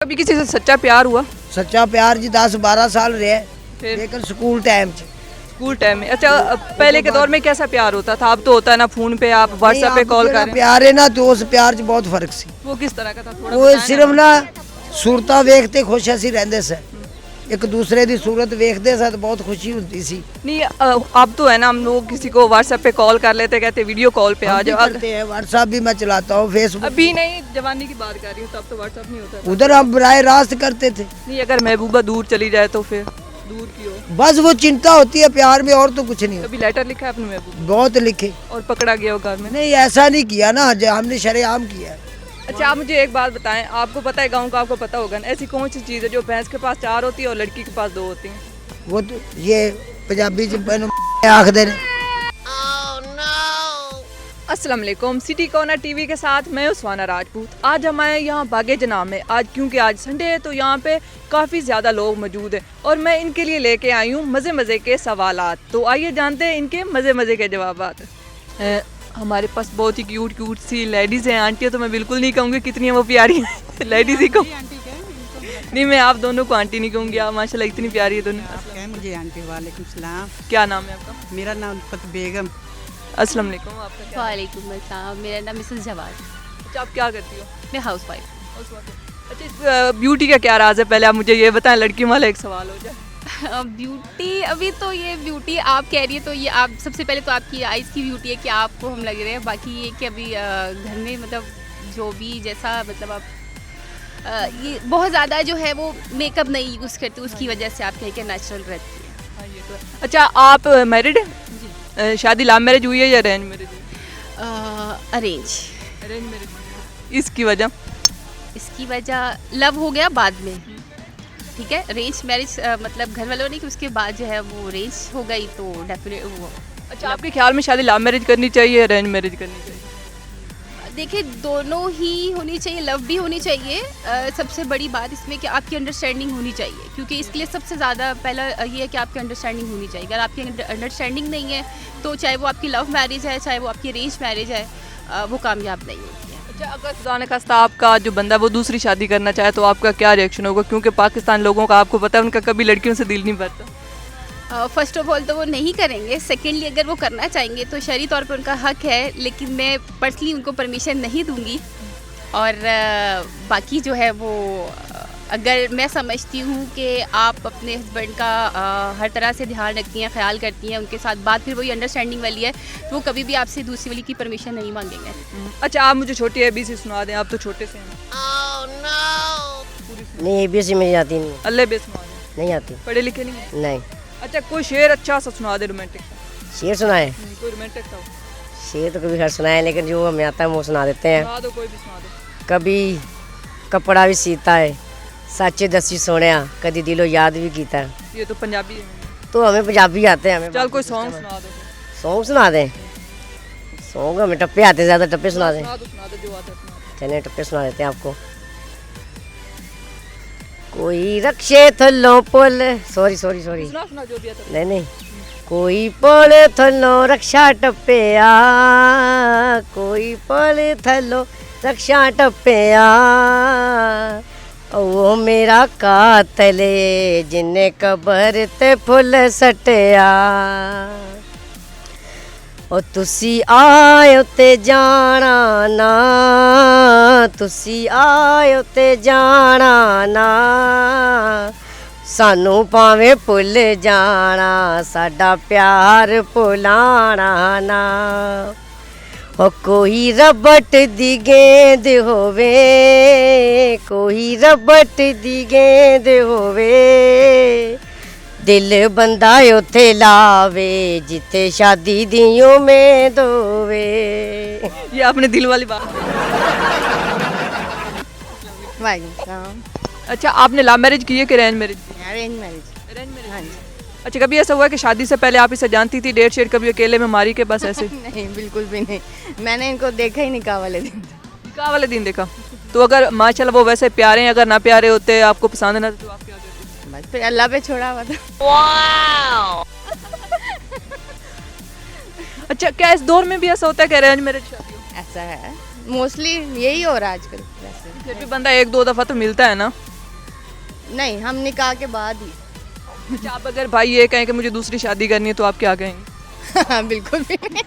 कभी किसी से सच्चा प्यार हुआ? सच्चा प्यार जी 10-12 साल रहे, फिर लेकिन स्कूल टाइम च स्कूल टाइम में। अच्छा, पहले के दौर में कैसा प्यार होता था? अब तो होता है ना फोन पे, आप व्हाट्सएप पे कॉल कर रहे हैं। प्यार है ना, तो उस प्यार च बहुत फर्क सी। वो किस तरह का था? थोड़ा वो बताएं सिर्फ ना सूरतां वेखते खुश असी रहंदे से, एक दूसरे दी सूरत वेखते से तो बहुत खुशी होती सी। नहीं, अब तो है ना, हम लोग किसी को व्हाट्सएप पे कॉल कर लेते, कहते वीडियो कॉल पे आ हम भी जाओ। करते हैं, व्हाट्सएप भी मैं चलाता हूँ, फेसबुक अभी नहीं, जवानी की बात कर रही हूँ, तब तो व्हाट्सएप नहीं होता था। उधर हम बराह रास्त करते थे। नहीं, अगर महबूबा दूर चली जाए तो फिर दूर की हो। बस वो चिंता होती है प्यार में, और तो कुछ नहीं होता। कभी लेटर लिखा है अपने महबूबा बहुत लिखे, और पकड़ा गया हो घर में? नहीं ऐसा नहीं किया ना, हमने शरेआम किया है। अच्छा, आप मुझे एक बात बताएं, आपको पता है, गांव का आपको पता होगा ना, ऐसी कौन सी चीज़ है जो भैंस के पास 4 होती है और लड़की के पास 2 होती हैं? वो तो ये पंजाबी च आखदे ने। अस्सलाम वालेकुम, सिटी कॉर्नर टीवी के साथ मैं उस्माना राजपूत। आज हम आए यहाँ बागे जनाब में, आज क्योंकि आज संडे है तो यहाँ पे काफ़ी ज़्यादा लोग मौजूद हैं और मैं इनके लिए लेके आई हूँ मज़े मज़े के सवालात। तो आइए जानते हैं इनके मज़े मज़े के जवाबात। हमारे पास बहुत ही क्यूट क्यूट सी लेडीज़ हैं। आंटियाँ तो मैं बिल्कुल नहीं कहूँगी, कितनी है वो प्यारी हैं। लेडीज़ ही कहूँ, नहीं मैं आप दोनों को आंटी नहीं कहूँगी, आप माशाल्लाह इतनी प्यारी है दोनों। क्या है मुझे आंटी? वालेकुम सलाम। क्या नाम है आपका? मेरा नाम उल्फत बेगम। अस्सलाम वालेकुम, आपका क्या? वालेकुम अस्सलाम, मेरा नाम मिसेस जवाद। अच्छा, आप क्या करती हो? मैं हाउस वाइफ। अच्छा, इस ब्यूटी का क्या राज है? पहले आप मुझे ये बताएं, लड़की वाला एक सवाल हो जाए। ब्यूटी, अभी तो ये ब्यूटी आप कह रही है तो ये आप सबसे पहले तो आपकी आइज़ की ब्यूटी है कि आपको हम लग रहे हैं। बाकी ये कि अभी घर में मतलब जो भी जैसा मतलब आप ये बहुत ज़्यादा जो है वो मेकअप नहीं यूज़ करते, उसकी वजह से आप कह के नेचुरल रहती है। अच्छा, आप मैरिड हैं? शादी लव मैरिज हुई है या अरेंज मैरिज हुई? अरेंज। Arrange marriage. इसकी वजह? इसकी वजह लव हो गया बाद में, ठीक है। अरेंज मैरिज मतलब घर वालों ने कि उसके बाद जो है वो अरेंज हो गई तो डेफिनेट वो। अच्छा, आपके ख्याल में शादी लव मैरिज करनी चाहिए, अरेंज मैरिज करनी चाहिए? देखिए, दोनों ही होनी चाहिए, लव भी होनी चाहिए। सबसे बड़ी बात इसमें कि आपकी अंडरस्टैंडिंग होनी चाहिए, क्योंकि इसके लिए सबसे ज़्यादा पहला ये है कि आपकी अंडरस्टैंडिंग होनी चाहिए। अगर आपकी अंडरस्टैंडिंग नहीं है तो चाहे वो आपकी लव मैरिज है, चाहे वो आपकी अरेंज मैरिज है, वो कामयाब नहीं होती है। अच्छा, अगर खुदा न खास्ता आपका जो बंदा वो दूसरी शादी करना चाहे तो आपका क्या रिएक्शन होगा? क्योंकि पाकिस्तान लोगों का आपको पता है उनका कभी लड़कियों से दिल नहीं भरता। फ़र्स्ट ऑफ ऑल तो वो नहीं करेंगे। सेकेंडली अगर वो करना चाहेंगे तो शरई तौर पर उनका हक है, लेकिन मैं पर्सनली उनको परमिशन नहीं दूंगी। और बाकी जो है वो अगर मैं समझती हूँ कि आप अपने हस्बैंड का हर तरह से ध्यान रखती हैं, ख्याल करती हैं, उनके साथ बात फिर वही अंडरस्टैंडिंग वाली है, तो वो कभी भी आपसे दूसरी वाली की परमिशन नहीं मांगेंगे। अच्छा, आप मुझे छोटी ABC सुना दें, आप तो छोटे से हैं। नहीं ABC मेरी आती नहीं, अल्लाह बे सुना दें। नहीं आती। पढ़े लिखे नहीं हैं? नहीं। अच्छा, कोई शेर अच्छा सा सुना दे, रोमांटिक सा। शेर सुनाए? कोई रोमांटिक सा हो। शेर तो कभी खैर सुनाए, लेकिन जो हमें आता है वो सुना देते हैं। सुना दो, कोई भी सुना दो। कभी कपड़ा भी सीता है, सच्चे दसी सोनिया, कभी दिलो याद भी कीता। ये तो पंजाबी है। तो हमें पंजाबी आते हैं। हमें चल कोई सॉन्ग सुना दो। सॉन्ग सुना दें? सॉन्ग हमें टप्पे आते हैं, ज़्यादा टप्पे सुना दें। सुना दो जो आता है सुना दो। चलिए टप्पे सुना देते हैं आपको। कोई रक्षे थल्लों पुल, सॉरी सुना जो भी आता है। नहीं कोई पुल थल्लों रक्षा टप्पिया, कोई पुल थल्लों रक्षा टप्पिया, वो मेरा कातले जिन्ने कबर ते फुल सटिया। ओ तुसी आयो ते जाना ना, तुसी आयो ते जाना ना, सानू भावें भुल जाना, साडा प्यार भुलाना ना। ओ कोई रबट दी गेंद होवे, कोई रबट दी गेंद होवे, दिल बंदा उथे लावे, जिथे शादी दी उम्मीद होवे। ये आपने दिल वाली बात। वालेकुम। अच्छा, आपने लव मैरिज की है कि arrange marriage? Arrange marriage. Arrange marriage. हाँ जी। अच्छा, कभी ऐसा हुआ कि शादी से पहले आप इसे जानती थी, डेट शेट कभी अकेले में मारी के बस ऐसे? नहीं, बिल्कुल भी नहीं। मैंने इनको देखा ही निकाह वाले दिन। निकाह वाले दिन देखा? तो अगर माशाल्लाह वो वैसे प्यारे हैं, अगर ना प्यारे होते, आपको पसंद ना तो आप क्या करते? बस फिर अल्लाह पे छोड़ा हुआ था। अच्छा, क्या इस दौर में भी ऐसा होता है कि अरेंज मैरिज शादी हो? ऐसा है, मोस्टली यही हो रहा है आजकल वैसे। फिर भी बंदा 1-2 दफ़ा तो मिलता है ना? नहीं, हम निकाह के बाद ही। अच्छा, आप अगर भाई ये कहें कि मुझे दूसरी शादी करनी है तो आप क्या कहेंगे? बिल्कुल भी नहीं।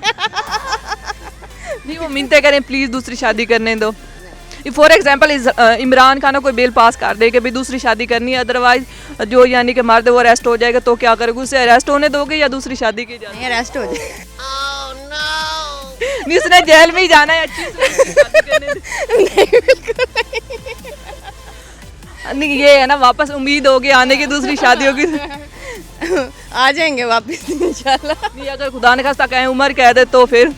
नहीं, वो मिन्नतें करें प्लीज़ दूसरी शादी करने दो। फॉर एग्जांपल इमरान खान कोई बिल पास कर दे कि भाई दूसरी शादी करनी है, अदरवाइज जो यानी कि मर्द वो अरेस्ट हो जाएगा, तो क्या करोगे? उसे अरेस्ट होने दोगे या दूसरी शादी की जाए? नहीं, अरेस्ट हो जाए। नहीं, उसने जेल में ही जाना है। अच्छी से शादी करने दो। नहीं, ये है ना, वापस उम्मीद होगी आने की, दूसरी शादी होगी। आ जाएंगे वापस इंशाल्लाह। नहीं, अगर खुदा ने खास्ता कहें उम्र कह दे तो फिर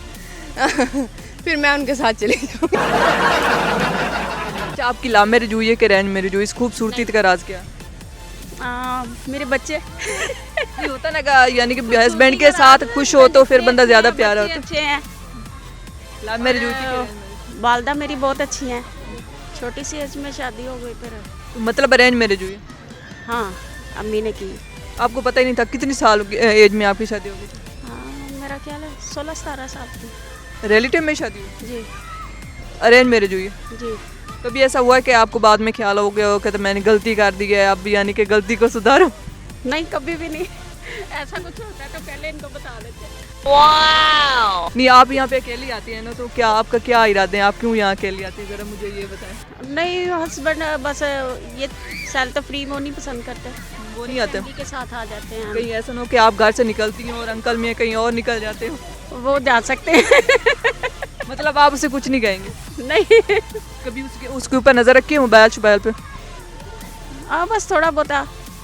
फिर मैं उनके साथ चली जाऊँगी। अच्छा, आपकी लव मैरिज हुई है कि अरेंज मैरिज हुई? इस खूबसूरती का राज क्या? मेरे बच्चे नहीं होता ना यानी कि हस्बैंड के साथ खुश हो तो फिर बंदा ज़्यादा प्यारा होता अच्छे हैं। है। लव मैरिज हुई थी कि arrange marriage? वालदा मेरी बहुत अच्छी हैं। छोटी सी एज में शादी हो गई फिर। तो मतलब अरेंज मैरिज हुई है? हाँ, अम्मी ने की। आपको पता ही नहीं था? कितनी साल एज में आपकी शादी हो गई थी? हाँ, मेरा ख्याल है 16-17 साल की। रिलेटिव में शादी हुई? जी अरेंज मैरिज हुई है? जी। कभी ऐसा हुआ है कि आपको बाद में ख्याल हो गया हो कि तो मैंने गलती कर दी है, अब यानी कि गलती को सुधारो? नहीं, कभी भी नहीं। ऐसा कुछ होता है तो पहले इनको बता देते। नहीं, आप यहाँ पे अकेली आती हैं ना, तो क्या आपका क्या इरादे हैं? आप क्यों यहाँ अकेली आती हैं, ज़रा मुझे ये बताएं। नहीं, हस्बैंड बस ये सैल तफरी वो नहीं पसंद करते। वो नहीं आते? फैमिली के साथ आ जाते हैं। कहीं ऐसा ना हो कि आप घर से निकलती हैं और अंकल में कहीं और निकल जाते हो? वो जा सकते हैं। मतलब आप उसे कुछ नहीं कहेंगे? नहीं। कभी उसके ऊपर नज़र रखी है मोबाइल शोबाइल पे? हाँ, बस थोड़ा बहुत।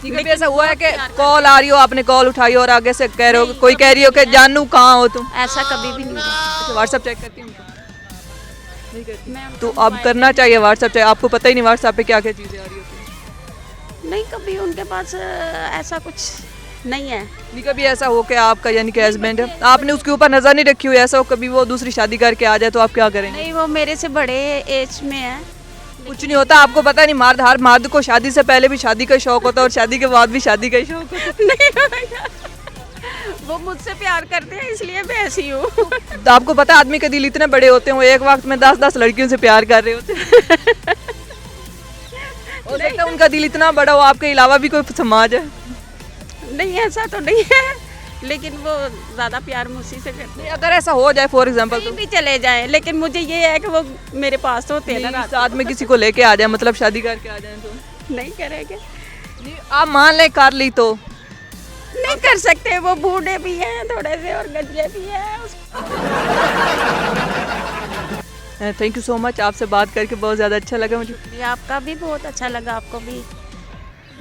कभी ऐसा हुआ है कि कॉल आ रही हो, आपने कॉल उठाई और आगे से कह रहे हो, कोई कह रही हो कि जानू कहाँ हो तुम? ऐसा कभी भी नहीं हुआ। व्हाट्सएप चेक करती हूँ? नहीं करती? मैं तो अब करना चाहिए व्हाट्सएप चेक। आपको पता ही नहीं व्हाट्सएप पे क्या क्या चीज़ें आ रही होती हैं। नहीं, कभी उनके पास ऐसा कुछ नहीं है। नहीं, कभी ऐसा हो कि आपका यानी कि हस्बैंड है, आपने उसके ऊपर नज़र नहीं रखी हुई, ऐसा हो कभी वो दूसरी शादी करके आ जाए तो आप क्या करेंगे? नहीं, वो मेरे से बड़े एज में है। कुछ नहीं होता, आपको पता नहीं, हर मर्द को शादी से पहले भी शादी का शौक होता है और शादी के बाद भी शादी का शौक होता है। नहीं, वो मुझसे प्यार करते हैं इसलिए मैं ऐसी हूँ। तो आपको पता है आदमी के दिल इतने बड़े होते हैं, वो एक वक्त में 10-10 लड़कियों से प्यार कर रहे होते हैं। हो सकता है उनका दिल इतना बड़ा हो, आपके अलावा भी कोई समाज है। नहीं, ऐसा तो नहीं है, लेकिन वो ज़्यादा प्यार मुझसे से करते हैं। अगर ऐसा हो जाए फॉर एग्जाम्पल, कहीं भी चले जाएं, लेकिन मुझे ये है कि वो मेरे पास होते हैं ना रात साथ में किसी को लेके आ जाए, मतलब शादी करके आ जाए तो को। नहीं करेंगे। नहीं, आप मान ले कर ली तो नहीं कर सकते, वो बूढ़े भी हैं थोड़े से और गंजे भी हैं। थैंक यू सो मच, आपसे बात करके बहुत ज़्यादा अच्छा लगा मुझे। ये आपका भी बहुत अच्छा लगा, आपको भी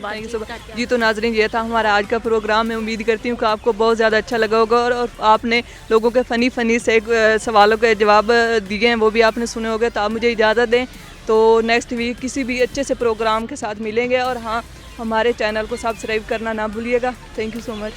थैंक यू सो मच जी। तो नाजरीन, ये था हमारा आज का प्रोग्राम। मैं उम्मीद करती हूँ कि आपको बहुत ज़्यादा अच्छा लगा होगा और आपने लोगों के फ़नी से सवालों के जवाब दिए हैं, वो भी आपने सुने होंगे। तो आप मुझे इजाज़त दें, तो नेक्स्ट वीक किसी भी अच्छे से प्रोग्राम के साथ मिलेंगे। और हाँ, हमारे चैनल को सब्सक्राइब करना ना भूलिएगा। Thank you so much.